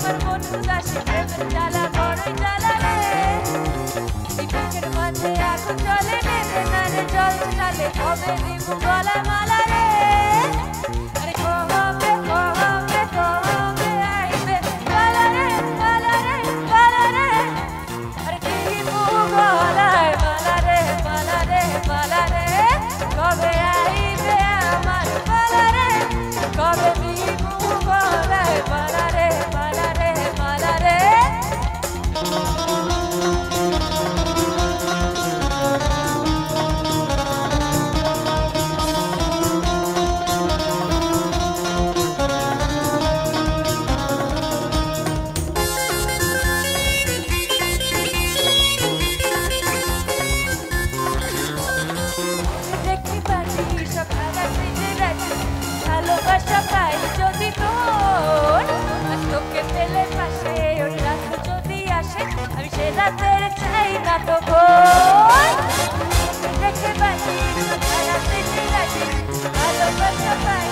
আমার মন উদাসী প্রেমের জ্বালা বড়ই জ্বালা রে এই বুকের মাঝে আগুন জ্বলে নেবে না রে জল জ্বালে কবে দিব গলা মালা রে আরে কবে কবে কবে আইবে গলা রে গলা রে গলা রে আরে দিব গলায় মালা রে মালা রে মালা রে কবে আইবে আমার মালা রে কবে দিব গলায় মালা রে মালা রে মালা রে দেখি পাচ্ছি সকাল আসতে রাজি ভালোবাসা পাই যদি তোর আর তোকে পেলে পাশে ওই রাত যদি আসে আমি সে রাতের চাই না তো ভোর দেখে পাচ্ছি সকাল আসতে রাজি ভালোবাসা পাই